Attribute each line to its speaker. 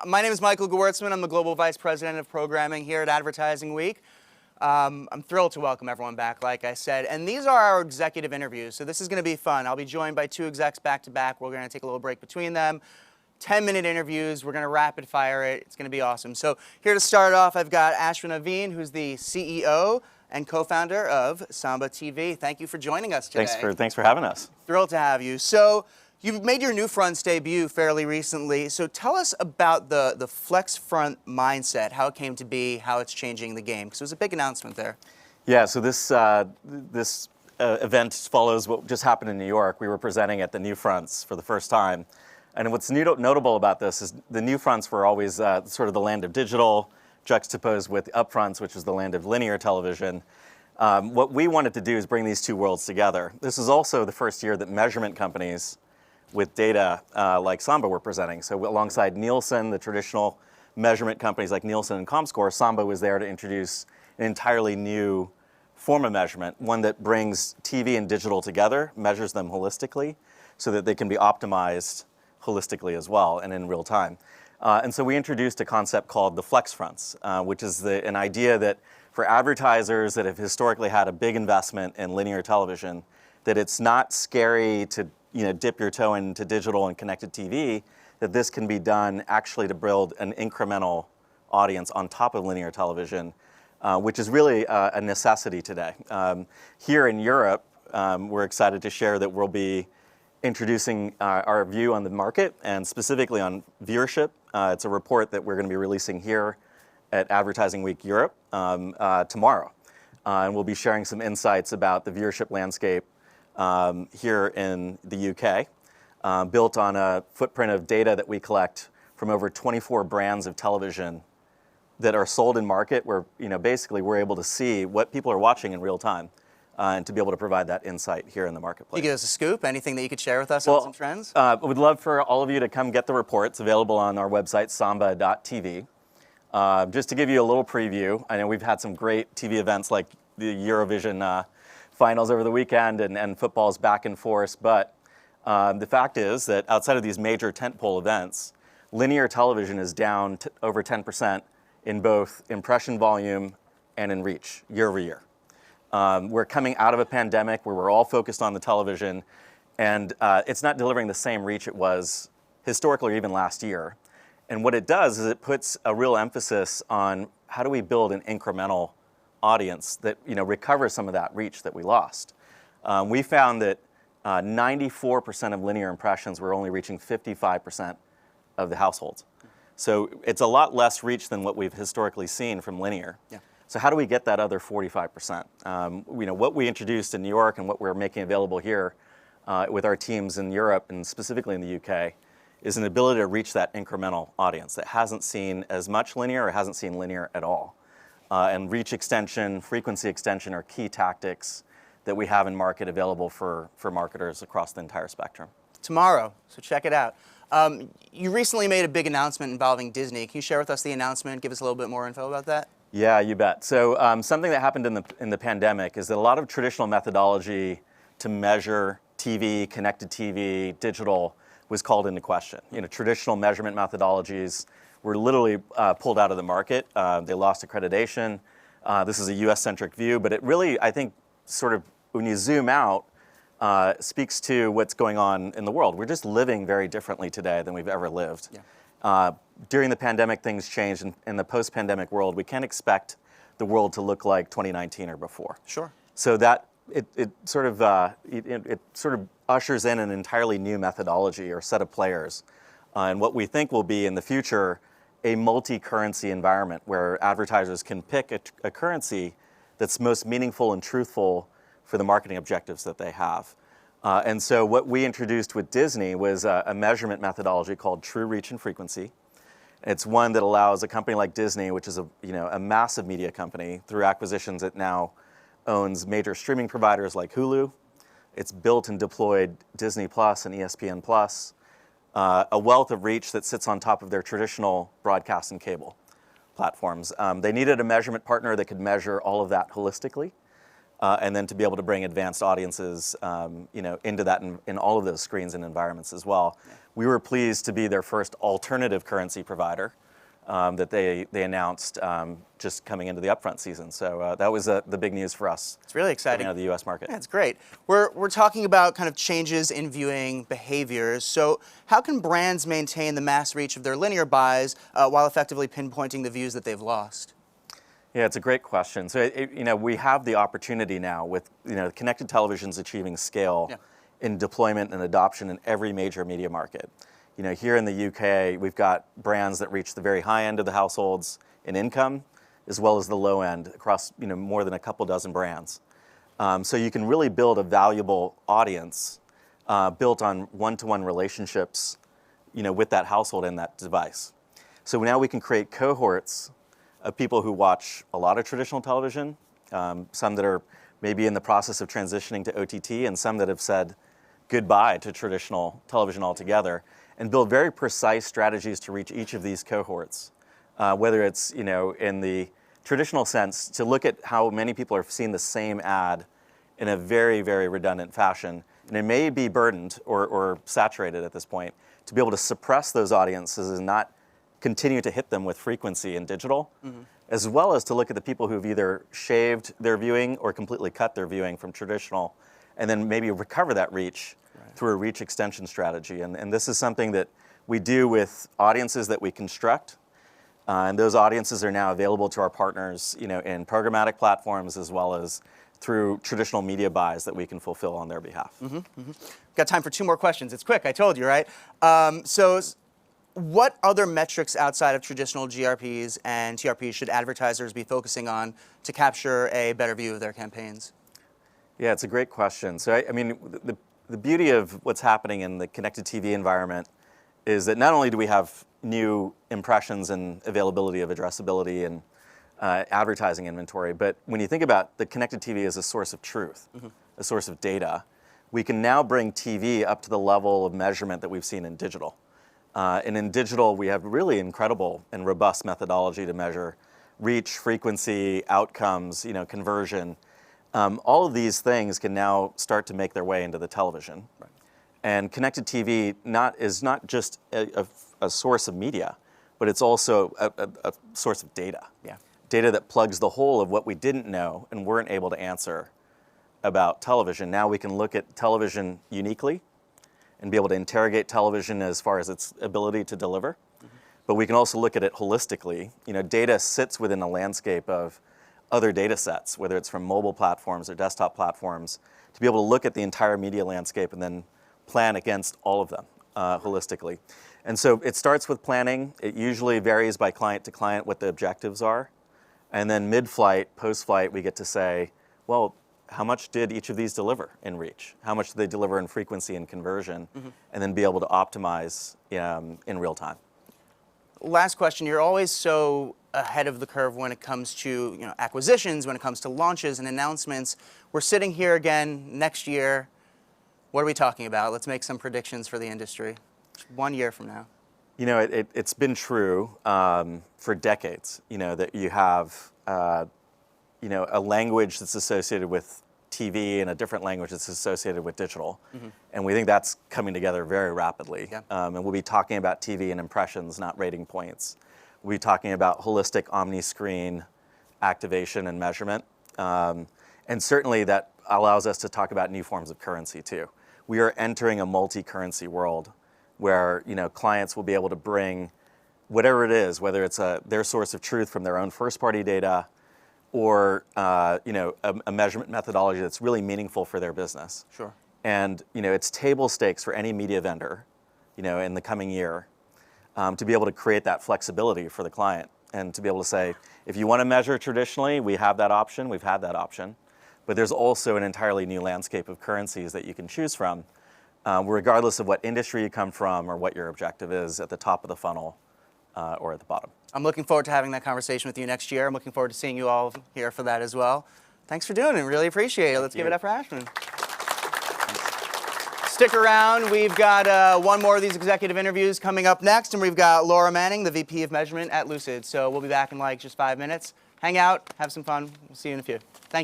Speaker 1: My name is Michael Gewirtzman. I'm the Global Vice President of Programming here at Advertising Week. I'm thrilled to welcome everyone back, like I said. And these are our executive interviews, so this is going to be fun. I'll be joined by two execs back-to-back. We're going to take a little break between them. 10-minute interviews. We're going to rapid fire it. It's going to be awesome. So here to start off, I've got Ashwin Navin, who's the CEO and co-founder of Samba TV. Thank you for joining us today.
Speaker 2: Thanks for having us.
Speaker 1: Thrilled to have you. So you've made your new fronts debut fairly recently. So tell us about the flex front mindset, how it came to be, how it's changing the game, because it was a big announcement there.
Speaker 2: Yeah, so this event follows what just happened in New York. We were presenting at the New Fronts for the first time. And what's notable about this is the New Fronts were always sort of the land of digital, juxtaposed with upfronts, which is the land of linear television. What we wanted to do is bring these two worlds together. This is also the first year that measurement companies with data like Samba were presenting. So alongside Nielsen, the traditional measurement companies like Nielsen and Comscore, Samba was there to introduce an entirely new form of measurement, one that brings TV and digital together, measures them holistically, so that they can be optimized holistically as well and in real time. And so we introduced a concept called the flex fronts, which is an idea that for advertisers that have historically had a big investment in linear television, that it's not scary to dip your toe into digital and connected TV, that this can be done actually to build an incremental audience on top of linear television, which is really a necessity today. Here in Europe, we're excited to share that we'll be introducing our view on the market and specifically on viewership. It's a report that we're going to be releasing here at Advertising Week Europe tomorrow. And we'll be sharing some insights about the viewership landscape here in the UK, built on a footprint of data that we collect from over 24 brands of television that are sold in market, where basically we're able to see what people are watching in real time. And to be able to provide that insight here in the marketplace.
Speaker 1: You give us a scoop, anything that you could share with us on some trends?
Speaker 2: We'd love for all of you to come get the report. It's available on our website, samba.tv. Just to give you a little preview, I know we've had some great TV events like the Eurovision finals over the weekend and football's back in force, but the fact is that outside of these major tentpole events, linear television is down over 10% in both impression volume and in reach year over year. We're coming out of a pandemic where we're all focused on the television, and it's not delivering the same reach it was historically or even last year. And what it does is it puts a real emphasis on how do we build an incremental audience that recovers some of that reach that we lost. We found that 94% of linear impressions were only reaching 55% of the households. So it's a lot less reach than what we've historically seen from linear. Yeah. So how do we get that other 45%? What we introduced in New York and what we're making available here with our teams in Europe and specifically in the UK is an ability to reach that incremental audience that hasn't seen as much linear or hasn't seen linear at all. And reach extension, frequency extension are key tactics that we have in market available for marketers across the entire spectrum.
Speaker 1: Tomorrow, so check it out. You recently made a big announcement involving Disney. Can you share with us the announcement, give us a little bit more info about that?
Speaker 2: Yeah, you bet. So something that happened in the pandemic is that a lot of traditional methodology to measure TV, connected TV, digital was called into question. Traditional measurement methodologies were literally pulled out of the market. They lost accreditation. This is a US-centric view, but it really, I think, sort of when you zoom out, speaks to what's going on in the world. We're just living very differently today than we've ever lived. Yeah. During the pandemic, things changed. In the post-pandemic world, we can't expect the world to look like 2019 or before.
Speaker 1: Sure.
Speaker 2: So that it sort of ushers in an entirely new methodology or set of players, and what we think will be in the future a multi-currency environment where advertisers can pick a currency that's most meaningful and truthful for the marketing objectives that they have. And so what we introduced with Disney was a measurement methodology called True Reach and Frequency. It's one that allows a company like Disney, which is a massive media company, through acquisitions it now owns major streaming providers like Hulu. It's built and deployed Disney Plus and ESPN Plus, a wealth of reach that sits on top of their traditional broadcast and cable platforms. They needed a measurement partner that could measure all of that holistically. and then to be able to bring advanced audiences, into that in all of those screens and environments as well. Yeah. We were pleased to be their first alternative currency provider that they announced just coming into the upfront season. So that was the big news for us.
Speaker 1: It's really exciting.
Speaker 2: Coming out of the U.S. market.
Speaker 1: Yeah, it's great. We're talking about kind of changes in viewing behaviors. So how can brands maintain the mass reach of their linear buys while effectively pinpointing the views that they've lost?
Speaker 2: Yeah, it's a great question. So, we have the opportunity now with, connected televisions achieving scale in deployment and adoption in every major media market. Here in the UK, we've got brands that reach the very high end of the households in income, as well as the low end across, more than a couple dozen brands. So you can really build a valuable audience built on one-to-one relationships, with that household and that device. So now we can create cohorts of people who watch a lot of traditional television, some that are maybe in the process of transitioning to OTT, and some that have said goodbye to traditional television altogether, and build very precise strategies to reach each of these cohorts. Whether it's, in the traditional sense, to look at how many people are seeing the same ad in a very, very redundant fashion, and it may be burdened or saturated at this point, to be able to suppress those audiences and not continue to hit them with frequency in digital, as well as to look at the people who've either shaved their viewing or completely cut their viewing from traditional, and then maybe recover that reach through a reach extension strategy. And this is something that we do with audiences that we construct, and those audiences are now available to our partners, in programmatic platforms as well as through traditional media buys that we can fulfill on their behalf.
Speaker 1: Got time for 2 more questions. It's quick, I told you, right? So what other metrics outside of traditional GRPs and TRPs should advertisers be focusing on to capture a better view of their campaigns?
Speaker 2: Yeah, it's a great question. So, the beauty of what's happening in the connected TV environment is that not only do we have new impressions and availability of addressability and advertising inventory, but when you think about the connected TV as a source of truth, a source of data, we can now bring TV up to the level of measurement that we've seen in digital. And in digital, we have really incredible and robust methodology to measure reach, frequency, outcomes, conversion. All of these things can now start to make their way into the television. Right. And connected TV is not just a source of media, but it's also a source of data. Yeah. Data that plugs the hole of what we didn't know and weren't able to answer about television. Now we can look at television uniquely and be able to interrogate television as far as its ability to deliver. But we can also look at it holistically. Data sits within a landscape of other data sets, whether it's from mobile platforms or desktop platforms, to be able to look at the entire media landscape and then plan against all of them holistically. And so it starts with planning. It usually varies by client to client what the objectives are. And then mid-flight, post-flight, we get to say, well, how much did each of these deliver in reach? How much did they deliver in frequency and conversion? And then be able to optimize in real time.
Speaker 1: Last question, you're always so ahead of the curve when it comes to acquisitions, when it comes to launches and announcements. We're sitting here again next year. What are we talking about? Let's make some predictions for the industry. 1 year from now.
Speaker 2: It's been true for decades, that you have a language that's associated with TV and a different language that's associated with digital. And we think that's coming together very rapidly. Yeah. And we'll be talking about TV and impressions, not rating points. We'll be talking about holistic omni-screen activation and measurement. And certainly that allows us to talk about new forms of currency too. We are entering a multi-currency world where clients will be able to bring whatever it is, whether it's their source of truth from their own first-party data, or a measurement methodology that's really meaningful for their business.
Speaker 1: Sure.
Speaker 2: And it's table stakes for any media vendor, in the coming year, to be able to create that flexibility for the client and to be able to say, if you want to measure traditionally, we have that option. We've had that option, but there's also an entirely new landscape of currencies that you can choose from, regardless of what industry you come from or what your objective is at the top of the funnel or at the bottom.
Speaker 1: I'm looking forward to having that conversation with you next year. I'm looking forward to seeing you all here for that as well. Thanks for doing it. Really appreciate it. Let's give it up for Ashwin. Stick around. We've got one more of these executive interviews coming up next, and we've got Laura Manning, the VP of Measurement at Lucid. So we'll be back in just 5 minutes. Hang out, have some fun. We'll see you in a few. Thank you.